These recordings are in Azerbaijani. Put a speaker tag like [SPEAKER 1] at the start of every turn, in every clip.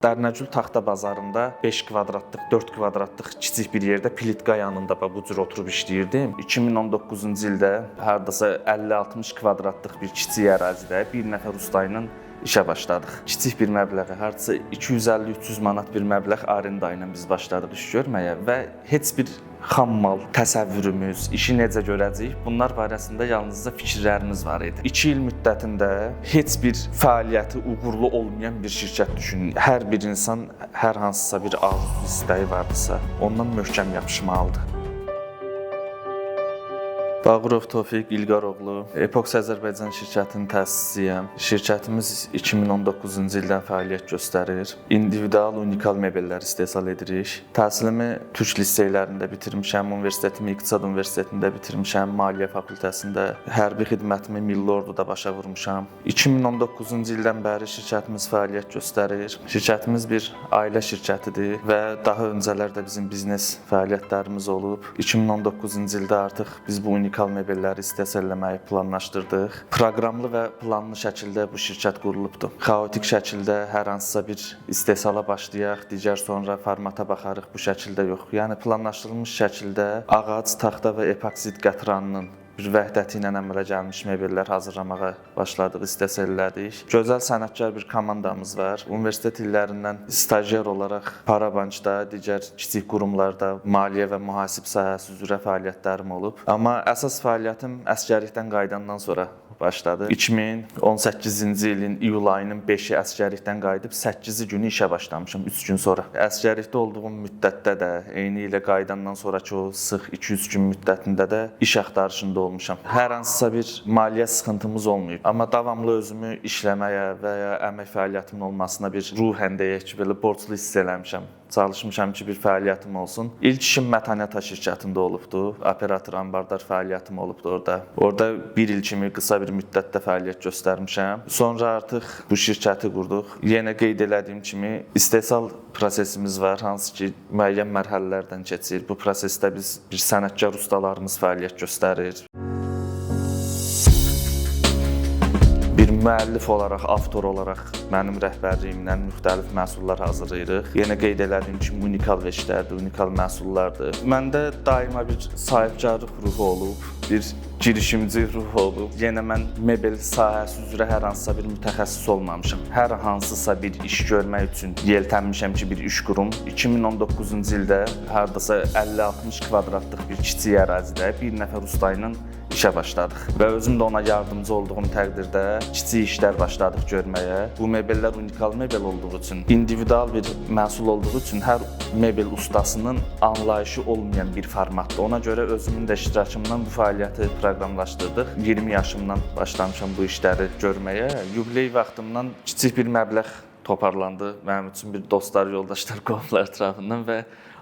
[SPEAKER 1] Dərnəcül taxta bazarında 5 kvadratlıq, 4 kvadratlıq kiçik bir yerdə plitka yanında bu cür oturub işləyirdim. 2019-cu ildə hardasa 50-60 kvadratlıq bir kiçik ərazidə bir nəfər usta ilə işə başladıq. Kiçik bir məbləğə, hardasa 250-300 manat bir məbləğ arenda ilə biz başladıq iş görməyə və heç bir xammal, təsəvvürümüz, işi necə görəcəyik, bunlar barəsində yalnızca fikirlərimiz var idi. 2 il müddətində heç bir fəaliyyəti uğurlu olmayan bir şirkət düşünün. Hər bir insan hər hansısa bir arzu, istəyi vardısa, ondan möhkəm yapışmalıdır. Bağırov Tofiq İlqaroğlu, Epoks Azərbaycan şirkətinin təsisçisiyəm. Şirkətimiz 2019-cu ildən fəaliyyət göstərir. İndividual, unikal mebellər istehsal edirik. Təhsilimi Türk liseylərində bitirmişəm, universitetimi İqtisad Universitetində bitirmişəm, Maliyyə Fakültəsində, hərbi xidmətimi Milli Orduda başa vurmuşam. 2019-cu ildən bəri şirkətimiz fəaliyyət göstərir. Şirkətimiz bir ailə şirkətidir və daha öncələr də bizim biznes fəaliyyətlərimiz olub. 2019-cu ildə artıq biz bu unikal mebelləri istehsal etməyi planlaşdırdıq. Proqramlı və planlı şəkildə bu şirkət qurulubdur. Xaotik şəkildə hər hansısa bir istehsala başlayaq, digər sonra formata baxarıq, bu şəkildə yox. Yəni planlaşdırılmış şəkildə ağac, taxta və epoksid qatranının bir vəhdəti ilə əmələ gəlmiş mebellər hazırlamağa başladıq, istehsal elədik. Gözəl sənətkar bir komandamız var. Universitet illərindən stajyer olaraq Parabankda, digər kiçik qurumlarda maliyyə və mühasib sahəsi üzrə fəaliyyətlərim olub. Amma əsas fəaliyyətim əsgərlikdən qayıdandan sonra başladı. 2018-ci ilin iyul ayının 5-i əsgərlikdən qayıdıb 8-ci günü işə başlamışam 3 gün sonra. Əsgərlikdə olduğum müddətdə də, eyni ilə qayıdandan sonrakı o sıx 2-3 gün müddətində də iş axtarışında olmuşam. Hər hansısa bir maliyyə sıxıntımız olmayıb, amma davamlı özümü işləməyə və ya əmək fəaliyyətimin olmasına bir ruhən deyək ki, belə borclu hiss eləmişəm. Çalışmışam ki, bir fəaliyyətim olsun. İlk işim Mətanət şirkətində olubdu. Operator ambardar fəaliyyətim olubdu orada. Orada bir il kimi qısa bir müddətdə fəaliyyət göstərmişəm. Sonra artıq bu şirkəti qurduq. Yenə qeyd elədiyim kimi istehsal prosesimiz var, hansı ki müəyyən mərhələlərdən keçir. Bu prosesdə biz bir sənətkar ustalarımız fəaliyyət göstərir. Bir müəllif olaraq, avtor olaraq mənim rəhbərliyimlə müxtəlif məhsullar hazırlayırıq. Yenə qeyd elədiyim kimi unikal veşlərdir, unikal məhsullardır. Məndə daima bir sahibkarlıq ruhu olub, bir girişimci ruh olub. Yenə mən mebel sahəsi üzrə hər hansısa bir mütəxəssis olmamışam. Hər hansısa bir iş görmək üçün yeltənmişəm ki, bir iş qurum. 2019-cu ildə hardasa 50-60 kvadratlıq bir kiçik ərazidə bir nəfər usta ilə işə başladıq və özüm də ona yardımcı olduğum təqdirdə kiçik işlər başladıq görməyə. Bu mebellər unikal mebel olduğu üçün, individual bir məhsul olduğu üçün hər mebel ustasının anlayışı olmayan bir formatdır. Ona görə özümün də iştirakımdan bu fəaliyyəti proqramlaşdırdıq. 20 yaşımdan başlamışam bu işləri görməyə. Yubiley vaxtımdan kiçik bir məbləğ toparlandı mənim üçün bir dostlar, yoldaşlar, qohumlar tərəfindən və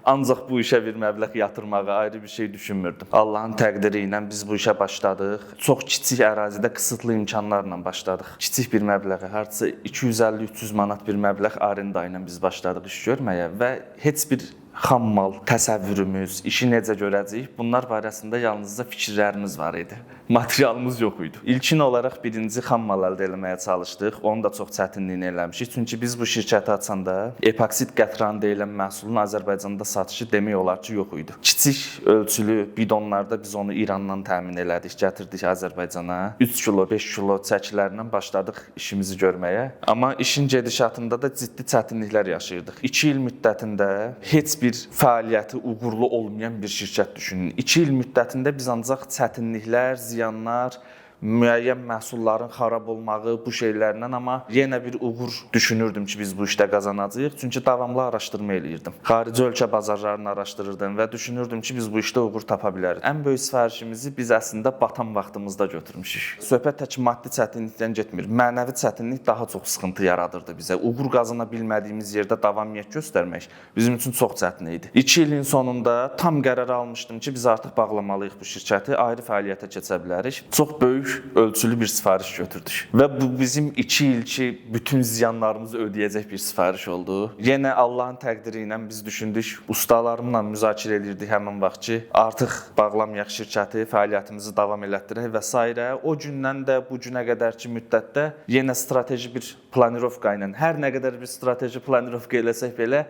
[SPEAKER 1] ancaq bu işə bir məbləğ yatırmağa ayrı bir şey düşünmürdüm. Allahın təqdiri ilə biz bu işə başladıq. Çox kiçik ərazidə qısıtlı imkanlarla başladıq. Kiçik bir məbləğə, hardasa 250-300 manat bir məbləğ arenda ilə biz başladıq iş görməyə və heç bir xammal, təsəvvürümüz, işi necə görəcəyik, bunlar barəsində yalnızca fikirlərimiz var idi. Materialımız yox idi. İlkin olaraq birinci xammal əldə etməyə çalışdıq. Onu da çox çətinliyini eləmişik. Çünki biz bu şirkəti açanda epoksid qətran deyilən məhsulun Azərbaycanda satışı demək olar ki, yox idi. Kiçik ölçülü bidonlarda biz onu İrandan təmin elədik, gətirdik Azərbaycana. 3 kilo, 5 kilo çəkilərlə başladıq işimizi görməyə. Amma işin gedişatında da ciddi çətinliklər yaşayırdıq. 2 il müddətində heç bir fəaliyyəti uğurlu olmayan bir şirkət düşünün. 2 il müddətində biz ancaq çətinliklər, ziyanlar, müəyyən məhsulların xarab olmağı, bu şeylərlə, amma yenə bir uğur düşünürdüm ki, biz bu işdə qazanacağıq. Çünki davamlı araşdırma eləyirdim. Xarici ölkə bazarlarını araşdırırdım və düşünürdüm ki, biz bu işdə uğur tapa bilərik. Ən böyük sifarişimizi biz əslində batan vaxtımızda götürmüşük. Söhbət tək maddi çətinlikdən getmir. Mənəvi çətinlik daha çox sıxıntı yaradırdı bizə. Uğur qazana bilmədiyimiz yerdə davamiyyət göstərmək bizim üçün çox çətin idi. 2 ilin sonunda tam qərar almışdım ki, biz artıq bağlamalıyıq bu şirkəti, ayrı fəaliyyətə keçə bilərik. Çox böyük böyük ölçülü bir sifariş götürdük. Və bu bizim 2 il ki bütün ziyanlarımızı ödəyəcək bir sifariş oldu. Yenə Allahın təqdiri ilə biz düşündük, ustalarımla müzakirə edirdik həmin vaxt ki, artıq bağlamayaq şirkəti, fəaliyyətimizi davam elətdirək və s. O gündən də bu günə qədərki müddətdə yenə strateji bir planirovka ilə, hər nə qədər bir strateji planirovka eləsək belə,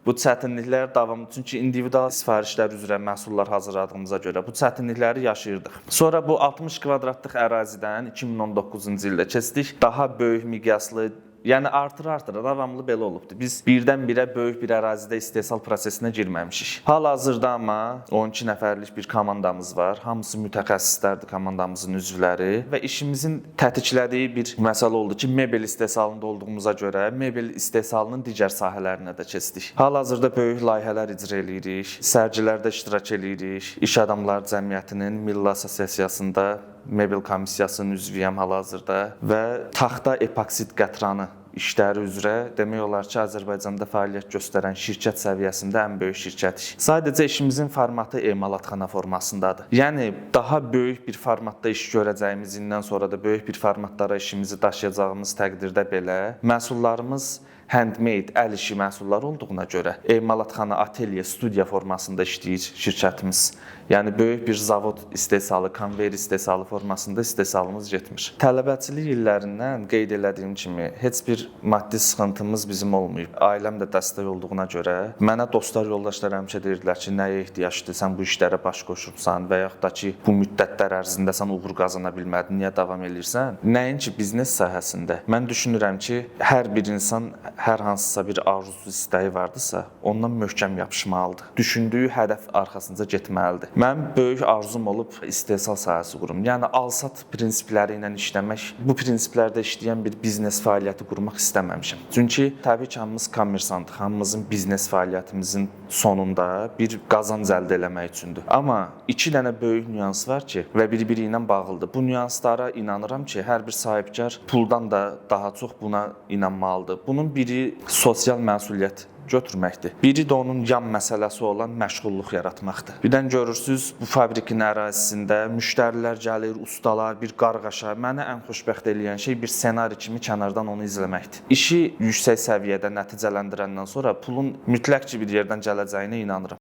[SPEAKER 1] bu çətinliklər davamlı, çünki individual sifarişlər üzrə məhsullar hazırladığımıza görə bu çətinlikləri yaşayırdıq. Sonra bu 60 kvadratlıq ərazidən 2019-cu ildə keçdik, daha böyük miqyaslı, yəni artıra davamlı belə olubdu. Biz birdən-birə böyük bir ərazidə istehsal prosesinə girməmişik. Hal-hazırda amma 12 nəfərlik bir komandamız var. Hamısı mütəxəssislərdir komandamızın üzvləri və işimizin tətiklədiyi bir məsələ oldu ki, mebel istehsalında olduğumuza görə mebel istehsalının digər sahələrinə də keçdik. Hal-hazırda böyük layihələr icra edirik, sərgilərdə iştirak edirik. İş Adamları Cəmiyyətinin Milli Assosiasiyasında mebel komissiyasının üzvüyəm hal-hazırda və taxta epoksit qətranı işləri üzrə demək olar ki, Azərbaycanda fəaliyyət göstərən şirkət səviyyəsində ən böyük şirkətik. Sadəcə işimizin formatı emalatxana formasındadır. Yəni daha böyük bir formatda iş görəcəyimizindən sonra da böyük bir formatlara işimizi daşıyacağımız təqdirdə belə məhsullarımız handmade, əl işi məhsullar olduğuna görə emalatxana, ateliye, studiya formasında işləyir şirkətimiz. Yəni böyük bir zavod istehsalı, konveyer istehsalı formasında istehsalımız getmir. Tələbəçilik illərindən qeyd elədiyim kimi heç bir maddi sıxıntımız bizim olmayıb. Ailəm də dəstək olduğuna görə mənə dostlar, yoldaşlar həmişə deyirdilər ki, nəyə ehtiyacdır, sən bu işlərə baş qoşubsan və yaxud da ki, bu müddətlər ərzində sən uğur qazana bilmədin, niyə davam edirsən? Nəinki biznes sahəsində. Mən düşünürəm ki, hər bir insan hər hansısa bir arzusu, istəyi vardısa, ondan möhkəm yapışmalıdır. Düşündüyü hədəf arxasınca getməlidir. Mənim böyük arzum olub istehsal sahəsi qurum. Yəni al-sat prinsipləri ilə işləmək, bu prinsiplərdə işləyən bir biznes fəaliyyəti qurmaq istəməmişəm. Çünki təbii ki, hamımız kommersantıq, hamımızın biznes fəaliyyətimizin sonunda bir qazanc əldə etmək üçündür. Amma 2 dənə böyük nüans var ki, və biri-biri ilə bağlıdır. Bu nüanslara inanıram ki, hər bir sahibkar puldan da daha çox buna inanmalıdır. Bunun biri sosial məsuliyyət götürməkdir. Biri də onun yan məsələsi olan məşğulluq yaratmaqdır. Birdən görürsüz, bu fabrikin ərazisində müştərilər gəlir, ustalar, bir qarğaşa. Məni ən xoşbəxt eləyən şey bir ssenari kimi kənardan onu izləməkdir. İşi yüksək səviyyədə nəticələndirəndən sonra pulun mütləq ki, bir yerdən gələcəyinə inanıram.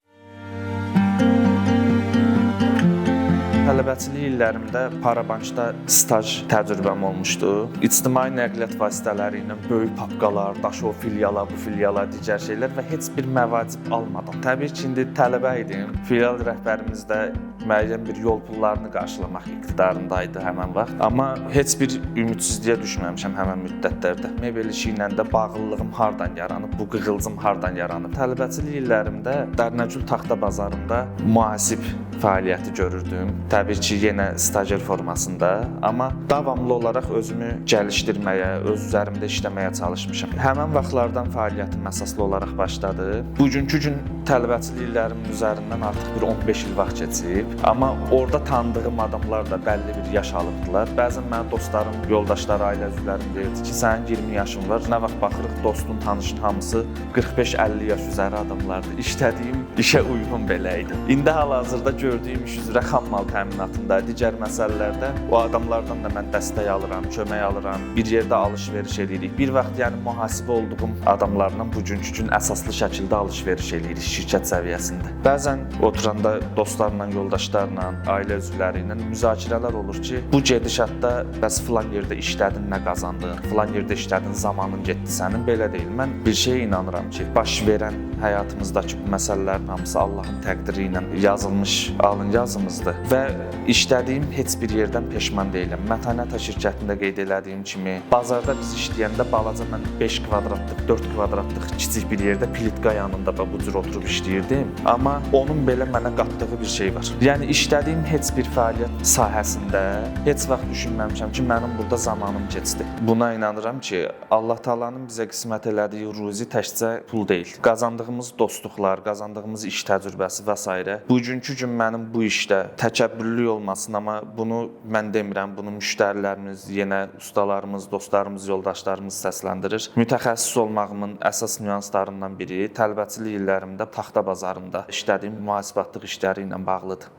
[SPEAKER 1] Tələbəçilik illərimdə Parabankda staj təcrübəm olmuşdu. İctimai nəqliyyat vasitələri ilə böyük papkalar, daş o filiala, bu filiala, digər şeylər və heç bir məvacib almadım. Təbii ki, indi tələbə idim. Filial rəhbərimiz də müəyyən bir yol pullarını qarşılamaq iqtidarındaydı həmən vaxt. Amma heç bir ümidsizliyə düşməmişəm həmən müddətlərdə. Mebel işi ilə də bağlılığım hardan yaranıb, bu qığılcım hardan yaranıb. Tələbəçilik illərimdə Dərnəgül taxta bazarında mühasib fəaliyyəti görürdüm. Təbii ki, yenə stajyer formasında, amma davamlı olaraq özümü gəlişdirməyə, öz üzərimdə işləməyə çalışmışam. Həmən vaxtlardan fəaliyyətim əsaslı olaraq başladı. Bugünkü gün tələbəçilik illərimin üzərindən artıq bir 15 il vaxt keçib, amma orada tanıdığım adamlar da bəlli bir yaş alıbdılar. Bəzən mənim dostlarım, yoldaşlar, ailə üzvlərim deyirdi ki, sənin 20 yaşın var, nə vaxt baxırıq dostun, tanışın hamısı 45-50 yaş üzəri adamlardır. İşlədiyim işə uyğun belə idi. İndi hal-hazırda gördüyüm iş üzrə xammal təminatında, digər məsələlərdə o adamlardan da mən dəstək alıram, kömək alıram, bir yerdə alış-veriş edirik. Bir vaxt yəni mühasibə olduğum adamlarla bugünkü gün əsaslı şəkildə alış-veriş edirik şirkət səviyyəsində. Bəzən oturanda dostlarla, yoldaşlarla, ailə üzvləri ilə müzakirələr olur ki, bu gedişatda bəs filan yerdə işlədin, nə qazandın, filan yerdə işlədin, zamanın getdi sənin, belə deyil. Mən bir şeyə inanıram ki, baş verən həyatımızdakı bu məsələlərin hamısı Allahın təqdiri ilə yazılmış alın yazımızdır və işlədiyim heç bir yerdən peşman deyiləm. Mətanət şirkətində qeyd elədiyim kimi, bazarda biz işləyəndə balaca mən 5 kvadratlıq, 4 kvadratlıq kiçik bir yerdə plitka yanında bu cür oturub işləyirdim, amma onun belə mənə qatdığı bir şey var. Yəni işlədiyim heç bir fəaliyyət sahəsində heç vaxt düşünməmişəm ki, mənim burada zamanım keçdi. Buna inanıram ki, Allah Taala'nın bizə qismət elədiyi ruzi təkcə pul deyil. Qazandığımız dostluqlar, qazandığımız iş təcrübəsi və s. Bugünkü gün mənim bu işdə təkəbbürlük olmasın, amma bunu mən demirəm, bunu müştərilərimiz, yenə ustalarımız, dostlarımız, yoldaşlarımız səsləndirir. Mütəxəssis olmağımın əsas nüanslarından biri tələbəçilik illərimdə taxta bazarında işlədiyim mühasibatlıq işləri ilə bağlıdır.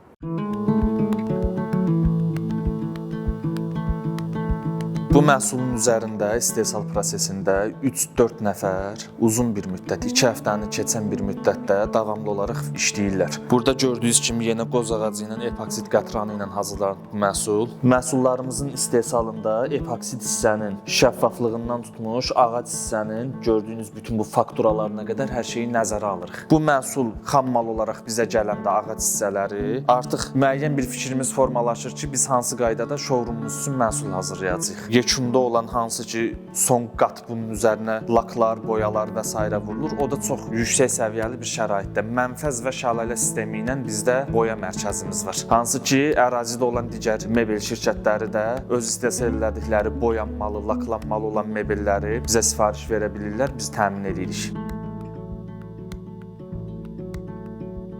[SPEAKER 1] Bu məhsulun üzərində istehsal prosesində 3-4 nəfər uzun bir müddət, 2 həftəni keçən bir müddətdə davamlı olaraq işləyirlər. Burada gördüyünüz kimi yenə qoz ağacı ilə epoksid qatranı ilə hazırlanan bu məhsul. Məhsullarımızın istehsalında epoksid hissənin şəffaflığından tutmuş ağac hissənin gördüyünüz bütün bu fakturalarına qədər hər şeyi nəzərə alırıq. Bu məhsul xam mal olaraq bizə gələndə ağac hissələri artıq müəyyən bir fikrimiz formalaşır ki, biz hansı qaydada showroomumuz üçün məhsul hazırlayacağıq. Yekunda olan hansı ki, son qat bunun üzərinə laklar, boyalar və s. vurulur. O da çox yüksək səviyyəli bir şəraitdə. Mənfəz və şəlalə sistemi ilə bizdə boya mərkəzimiz var. Hansı ki, ərazidə olan digər mebel şirkətləri də öz istehsal etdikləri boyanmalı, laklanmalı olan mebelləri bizə sifariş verə bilirlər, biz təmin edirik.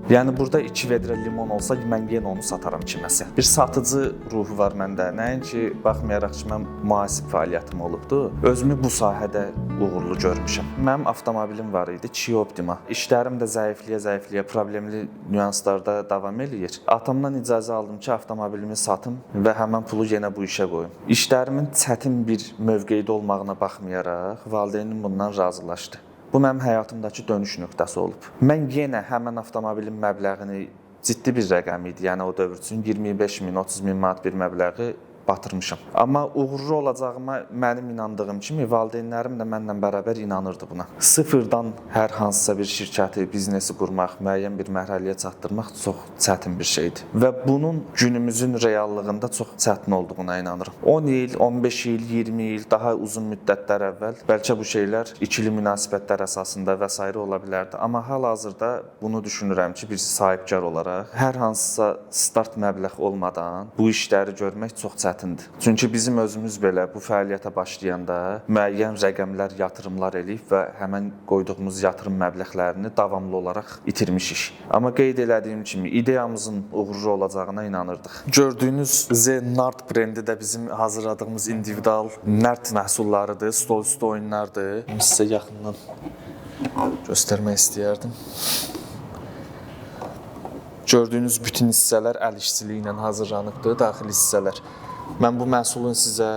[SPEAKER 1] Yəni burada 2 vedrə limon olsa, mən yenə onu sataram kiməsə. Bir satıcı ruhu var məndə. Nəinki baxmayaraq ki, mən mühasib fəaliyyətim olubdu, özümü bu sahədə uğurlu görmüşəm. Mənim avtomobilim var idi, Kia Optima. İşlərim də zəifliyə, problemli nüanslarda davam eləyir. Atamdan icazə aldım ki, avtomobilimi satım və həmən pulu yenə bu işə qoyum. İşlərimin çətin bir mövqedə olmağına baxmayaraq, valideynim bundan razılaşdı. Bu mənim həyatımdakı dönüş nöqtəsi olub. Mən yenə həmən avtomobilin məbləğini ciddi bir rəqəm idi, yəni o dövr üçün 25 min, 30 min manat bir məbləği batırmışam. Amma uğurlu olacağıma mənim inandığım kimi valideynlərim də mənlə bərabər inanırdı buna. Sıfırdan hər hansısa bir şirkəti, biznesi qurmaq, müəyyən bir mərhələyə çatdırmaq çox çətin bir şeydir. Və bunun günümüzün reallığında çox çətin olduğuna inanırım. 10 il, 15 il, 20 il, daha uzun müddətlər əvvəl bəlkə bu şeylər ikili münasibətlər əsasında və s. ola bilərdi. Amma hal-hazırda bunu düşünürəm ki, bir sahibkar olaraq hər hansısa start məbləğ olmadan bu işləri görmək çox çətindir. Çünki bizim özümüz belə bu fəaliyyətə başlayanda müəyyən rəqəmlər, yatırımlar eləyib və həmən qoyduğumuz yatırım məbləğlərini davamlı olaraq itirmişik. Amma qeyd elədiyim kimi ideyamızın uğurlu olacağına inanırdıq. Gördüyünüz Z-Nart brendi də bizim hazırladığımız individual nart məhsullarıdır, stol üstü oyunlardır. Sizə yaxından göstərmək istəyərdim. Gördüyünüz bütün hissələr əl işçiliyi ilə hazırlanıbdır, daxili hissələr. Mən bu məhsulun sizə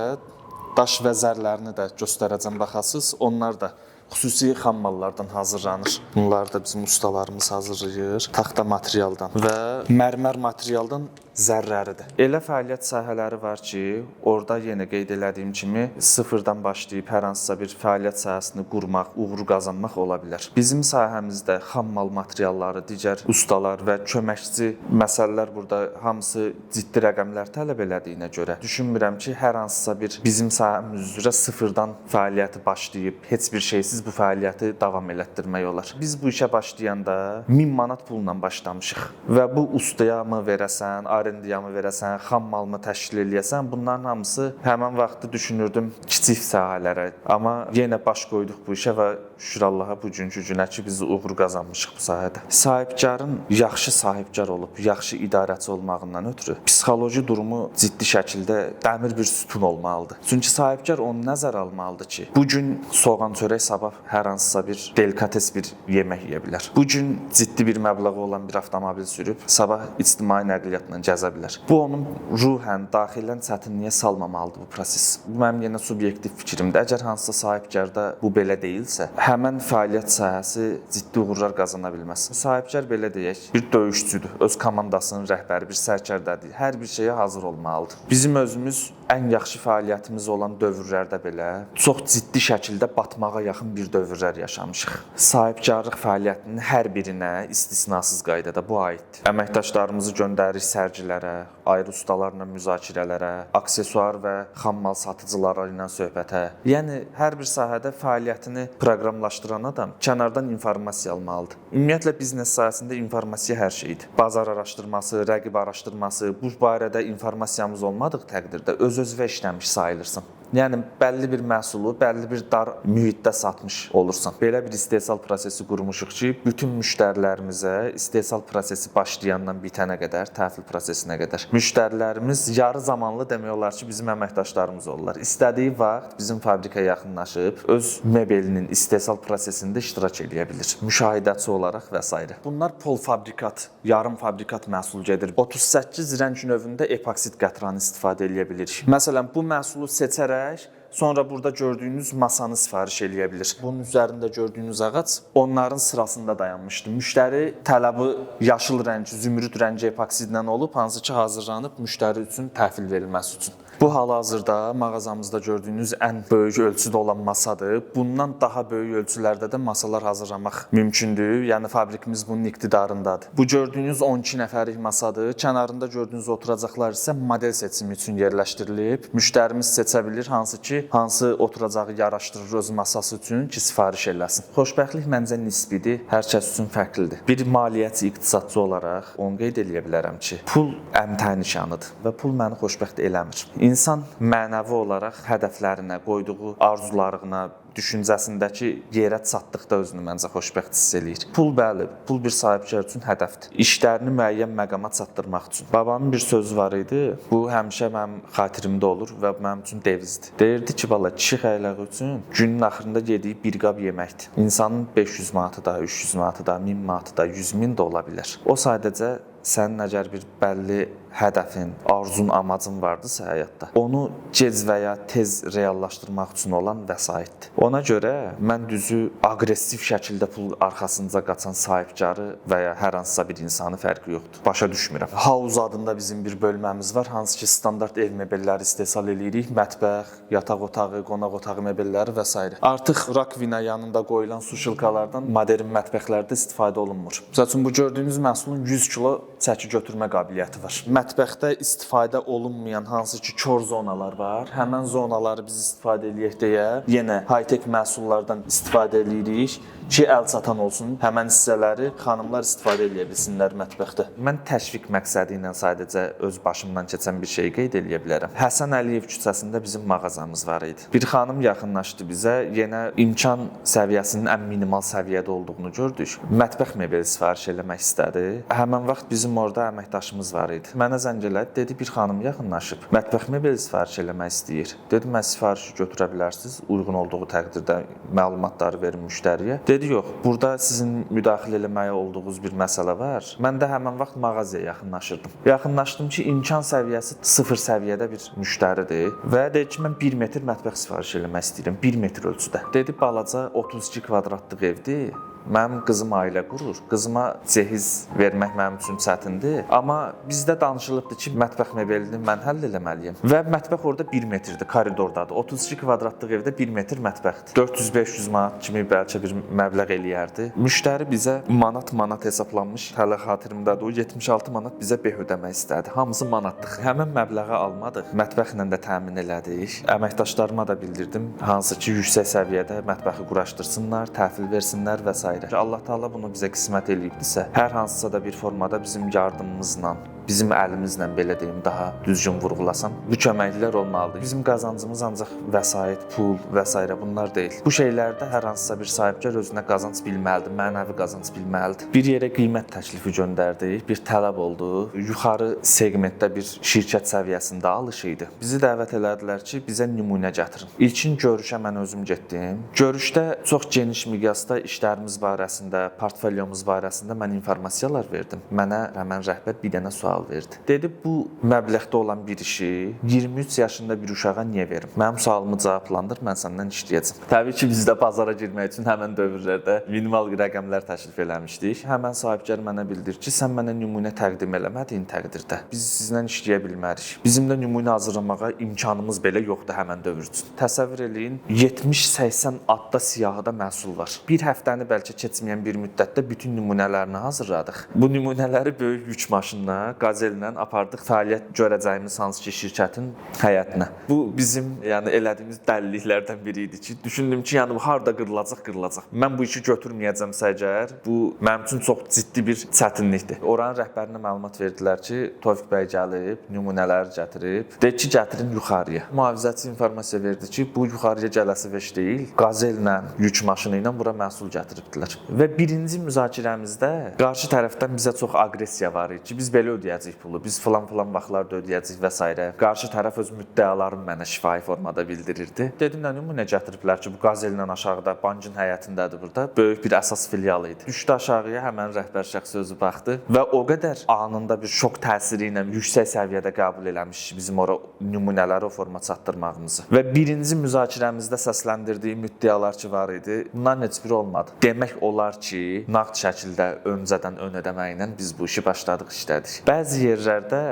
[SPEAKER 1] daş və zərlərini də göstərəcəm, baxasınız. Onlar da xüsusi xam mallardan hazırlanır. Bunlar da bizim ustalarımız hazırlayır. Taxta materialdan və mərmər materialdan zərləridir. Elə fəaliyyət sahələri var ki, orada yenə qeyd elədiyim kimi sıfırdan başlayıb hər hansısa bir fəaliyyət sahəsini qurmaq, uğur qazanmaq ola bilər. Bizim sahəmizdə xam mal materialları, digər ustalar və köməkçi məsələlər burada hamısı ciddi rəqəmlər tələb elədiyinə görə düşünmürəm ki, hər hansısa bir bizim sahəmiz üzrə sıfırdan fəaliyyəti başlayıb heç bir şeysiz bu fəaliyyəti davam elətdirmək olar. Biz bu işə başlayanda 1000 manat pulla başlamışıq və bu ustaya mı verəsən, arendiyamı verəsən, xam malımı təşkil eləyəsən, bunların hamısı həmən vaxtı düşünürdüm kiçik sahələrə. Amma yenə baş qoyduq bu işə və şükür Allaha bugünkü günə ki, biz uğur qazanmışıq bu sahədə. Sahibkarın yaxşı sahibkar olub, yaxşı idarəçi olmağından ötürü psixoloji durumu ciddi şəkildə dəmir bir sütun olmalıdır. Çünki sahibkar onu nəzərə almalıdır ki, bugün soğan çörək, sabah hər hansısa bir delikates bir yemək yeyə bilər. Bugün ciddi bir məbləği olan bir avtomobil sürüb, sabah ictimai nəqliyyatla gəzə bilər. Bu onun ruhən, daxilən çətinliyə salmamalıdır bu proses. Bu mənim yenə subyektiv fikrimdir. Əgər hansısa sahibkarda bu belə deyilsə, həmən fəaliyyət sahəsi ciddi uğurlar qazana bilməz. Sahibkar belə deyək, bir döyüşçüdür, öz komandasının rəhbəri, bir sərkərdədir. Hər bir şeyə hazır olmalıdır. Bizim özümüz ən yaxşı fəaliyyətimiz olan dövrlərdə belə çox ciddi şəkildə batmağa yaxın bir dövrlər yaşamışıq. Sahibkarlıq fəaliyyətinin hər birinə istisnasız qaydada bu aiddir. Əməkdaşlarımızı göndəririk sərgilərə, ayrı ustalarla müzakirələrə, aksesuar və xam mal satıcıları ilə söhbətə. Yəni hər bir sahədə fəaliyyətini proqramlaşdıran adam kənardan informasiya almalıdır. Ümumiyyətlə biznes sahəsində informasiya hər şeydir. Bazar araşdırması, rəqib araşdırması, bu barədə informasiyamız olmadığı təqdirdə öz-özünə işləmiş sayılırsan. Yəni bəlli bir məhsulu, bəlli bir dar mühitdə satmış olursan. Belə bir istehsal prosesi qurmuşuq ki, bütün müştərilərimizə istehsal prosesi başlayandan bitənə qədər, təhvil prosesinə qədər müştərilərimiz yarı zamanlı demək olar ki, bizim əməkdaşlarımız olurlar. İstədiyi vaxt bizim fabrikaya yaxınlaşıb öz mebelinin istehsal prosesində iştirak edə bilir. Müşahidəçi olaraq və s. Bunlar polfabrikat, yarım fabrikat məhsul gedir. 38 rəng növündə epoksid qatranı istifadə edə bilirik. Məsələn, bu məhsulu seçərək götürərək sonra burada gördüyünüz masanı sifariş eləyə bilir. Bunun üzərində gördüyünüz ağac onların sırasında dayanmışdı. Müştəri tələbi yaşıl rəng, zümrüd rəngi epoksidlə olub, hansı ki hazırlanıb müştəri üçün təhvil verilməsi üçün. Bu hal-hazırda mağazamızda gördüyünüz ən böyük ölçüdə olan masadır. Bundan daha böyük ölçülərdə də masalar hazırlamaq mümkündür. Yəni fabrikimiz bunun iqtidarındadır. Bu gördüyünüz 12 nəfərlik masadır. Kənarında gördüyünüz oturacaqlar isə model seçimi üçün yerləşdirilib. Müştərimiz seçə bilir hansı ki, hansı oturacağı yaraşdırır öz masası üçün ki, sifariş eləsin. Xoşbəxtlik məncə nisbidir, hər kəs üçün fərqlidir. Bir maliyyəçi, iqtisadçı olaraq onu qeyd eləyə bilərəm ki, pul əmtəə nişanıdır və pul məni xoşbəxt eləmir. İnsan mənəvi olaraq hədəflərinə, qoyduğu arzularına, düşüncəsindəki yerə çatdıqda özünü məncə xoşbəxt hiss eləyir. Pul bəli, pul bir sahibkar üçün hədəfdir. İşlərini müəyyən məqama çatdırmaq üçün. Babamın bir sözü var idi. Bu həmişə mənim xatirimdə olur və mənim üçün devizdir. Deyirdi ki, bala, kişi xəylağı üçün günün axırında yediyi bir qab yeməkdir. İnsanın 500 manatı da, 300 manatı da, 1000 manatı da, 100 min də ola bilər. O sadəcə sənin əgər bir bəlli hədəfin, arzun, amacın vardısa həyatda, onu gec və ya tez reallaşdırmaq üçün olan vəsaitdir. Ona görə mən düzü aqressiv şəkildə pul arxasınca qaçan sahibkarı və ya hər hansısa bir insanı fərqi yoxdur. Başa düşmürəm. House adında bizim bir bölməmiz var, hansı ki standart ev mebelləri istehsal edirik. Mətbəx, yataq otağı, qonaq otağı mebelləri və s. Artıq rakvina yanında qoyulan suşilkalardan modern mətbəxlərdə istifadə olunmur. Məsəl üçün bu gördüyünüz məhsulun 100 kilo çəki götürmə qabiliyyəti var. Mətbəxdə istifadə olunmayan hansı ki kör zonalar var, həmən zonaları biz istifadə eləyək deyə yenə high-tech məhsullardan istifadə edirik ki, əl çatan olsun. Həmən hissələri xanımlar istifadə edə bilsinlər mətbəxdə. Mən təşviq məqsədi ilə sadəcə öz başımdan keçən bir şey qeyd edə bilərəm. Həsən Əliyev küçəsində bizim mağazamız var idi. Bir xanım yaxınlaşdı bizə, yenə imkan səviyyəsinin ən minimal səviyyədə olduğunu gördük. Mətbəx mebeli sifariş eləmək istədi. Həmən vaxt bizim orada əməkdaşımız var idi. Mənə zəng elədi, dedi bir xanım yaxınlaşıb. Mətbəx mebeli sifariş eləmək istəyir. Dedim, mən sifarişi götürə bilərsiniz, uyğun olduğu təqdirdə məlumatları verin müştəriyə. Dedi, yox, burada sizin müdaxilə eləməyə olduğunuz bir məsələ var. Mən də həmən vaxt mağazaya yaxınlaşırdım. Yaxınlaşdım ki, imkan səviyyəsi 0 səviyyədə bir müştəridir və dedi ki, mən 1 metr mətbəx sifariş eləmək istəyirəm, 1 metr ölçüdə. Dedi, balaca 32 kvadratlıq evdir. Mənim qızım ailə qurur. Qızıma cehiz vermək mənim üçün çətindir. Amma bizdə danışılıbdır ki, mətbəx mebelini mən həll eləməliyəm. Və mətbəx orada 1 metrdir, koridordadır. 32 kvadratlıq evdə 1 metr mətbəxdir. 400-500 manat kimi bəlkə bir məbləğ eləyərdi. Müştəri bizə manat hesablanmış, hələ xatirimdədir, o 76 manat bizə beh ödəmək istədi. Hamısı manatlıq. Həmin məbləği almadıq. Mətbəxlə də təmin elədik. Əməkdaşlarıma da bildirdim, hansı ki, yüksək səviyyədə mətbəxi quraşdırsınlar, təhvil versinlər və s. Allah Taala bunu bizə qismət eləyibdisə, hər hansısa da bir formada bizim yardımımızla, bizim əlimizlə belə deyim, daha düzgün vurğulasam, bu köməklər olmalıdır. Bizim qazancımız ancaq vəsait, pul və s. bunlar deyil. Bu şeylərdə hər hansısa bir sahibkar özünə qazanc bilməlidir, mənəvi qazanc bilməlidir. Bir yerə qiymət təklifi göndərdik, bir tələb oldu, yuxarı segmentdə bir şirkət səviyyəsində alış idi. Bizi dəvət elədilər ki, bizə nümunə gətirin. İlkin görüşə mən özüm getdim. Görüşdə çox geniş miqyasda işlərimiz barəsində, portfolyomuz barəsində mən informasiyalar verdim. Mənə həmən rəhbər bir dənə sual verdi. Dedi, bu məbləğdə olan bir işi 23 yaşında bir uşağa niyə verim? Mənim sualımı cavablandır, mən səndən işləyəcəm. Təbii ki, biz də bazara girmək üçün həmən dövrlərdə minimal rəqəmlər təklif eləmişdik. Həmən sahibkar mənə bildir ki, sən mənə nümunə təqdim eləmədiyin təqdirdə biz sizlə işləyə bilmərik. Bizim də nümunə hazırlamağa imkanımız belə yoxdur həmən dövr üçün. Təsəvvür eləyin, 70-80 adda siyahıda məhsul var. Bir həftəni bəlkə keçməyən bir müddətdə bütün nümunələrini hazırladıq. Bu nümunələri böyük yük maşınına, qazellə apardıq fəaliyyət görəcəyimiz hansı ki şirkətin həyətinə. Bu bizim yəni elədiyimiz dəliliklərdən biri idi ki, düşündüm ki, yəni bu harda qırılacaq. Mən bu işi götürməyəcəmsə əgər, bu mənim üçün çox ciddi bir çətinlikdir. Oranın rəhbərinə məlumat verdilər ki, Tofiq bəy gəlib, nümunələri gətirib, dedi ki, gətirin yuxarıya. Mühafizəçi informasiya verdi ki, bu yuxarıya gələsi veş deyil, qazellə, yük maşını ilə bura məhsul gətiribdilər. Və birinci müzakirəmizdə qarşı tərəfdən bizə çox aqressiya var idi ki, biz belə ödəyəcəyik. ödəyəcəyik pulu, biz filan vaxtlarda ödəyəcəyik və s. Qarşı tərəf öz müddəalarını mənə şifahi formada bildirirdi. Dedim, nə nümunə gətiriblər ki, bu Qazellə aşağıda bankın həyətindədir burada. Böyük bir əsas filial idi. Düşdü aşağıya, həmin rəhbər şəxs özü baxdı və o qədər anında bir şok təsiri ilə yüksək səviyyədə qəbul eləmiş bizim ora nümunələri o forma çatdırmağımızı. Və birinci müzakirəmizdə səsləndirdiyi müddəalar ki var idi, bunların heç biri olmadı. Demək olar ki, nağd şəkildə öncədən ön ödəməklə biz bu işi başladıq, işlədik. Bəzi yerlərdə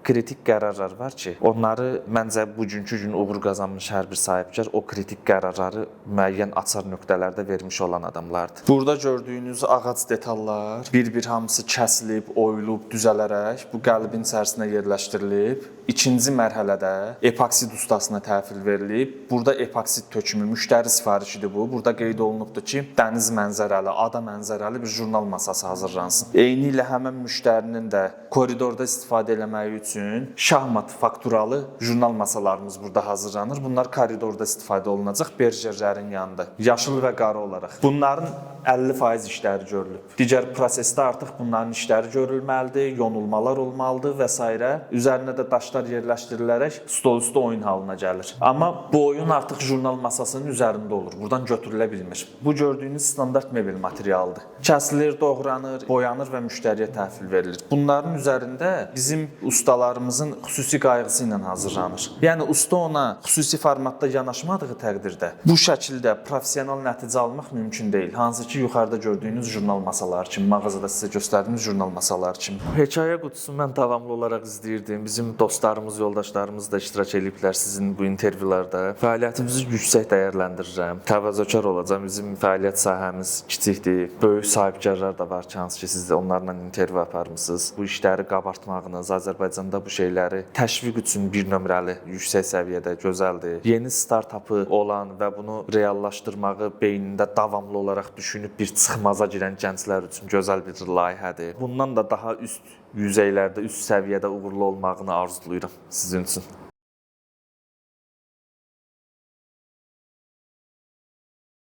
[SPEAKER 1] kritik qərarlar var ki, onları məncə bugünkü gün uğur qazanmış hər bir sahibkar o kritik qərarları müəyyən açar nöqtələrdə vermiş olan adamlardır. Burada gördüyünüz ağac detallar bir-bir hamısı kəsilib, oyulub, düzələrək bu qəlbin içərisinə yerləşdirilib. İkinci mərhələdə epoksid ustasına təhvil verilib. Burada epoksid tökümü müştəri sifarişidir bu. Burada qeyd olunubdur ki, dəniz mənzərəli, ada mənzərəli bir jurnal masası hazırlansın. Eyni ilə həmin müştərinin də koridorda istifadə etməyi üçün şahmat fakturalı jurnal masalarımız burada hazırlanır. Bunlar koridorda istifadə olunacaq berjerlərin yanında. Yaşıl və qara olaraq. Bunların 50% işləri görülüb. Digər prosesdə artıq bunların işləri görülməlidir, yonulmalar olmalıdır və s. Üzərinə də daşlar yerləşdirilərək stol üstü oyun halına gəlir. Amma bu oyun artıq jurnal masasının üzərində olur. Buradan götürülə bilmir. Bu gördüyünüz standart mebel materialıdır. Kəsilir, doğranır, boyanır və müştəriyə təhvil verilir. Bunların üzərində bizim ustalarımızın xüsusi qayğısı ilə hazırlanır. Yəni usta ona xüsusi formatda yanaşmadığı təqdirdə bu şəkildə professional nəticə almaq mümkün deyil. Hansı ki yuxarıda gördüyünüz jurnal masaları kimi, mağazada sizə göstərdiyimiz jurnal masaları kimi. Hekayə qutusunu mən davamlı olaraq izləyirdim. Bizim dostlarımız, yoldaşlarımız da iştirak ediblər sizin bu intervyularda. Fəaliyyətimizi yüksək dəyərləndirirəm. Təvazökar olacağam. Bizim fəaliyyət sahəmiz kiçikdir. Böyük sahibkarlar da var ki, hansı ki siz onlarla intervyu aparmısınız. Bu işləri qabartmağınız, Azərbaycanda bu şeyləri təşviq üçün bir nömrəli, yüksək səviyyədə gözəldir. Yeni startapı olan və bunu reallaşdırmağı beynində davamlı olaraq düşünüb bir çıxmaza girən gənclər üçün gözəl bir layihədir. Bundan da daha üst yüzeylərdə, üst səviyyədə uğurlu olmağını arzulayıram sizin üçün.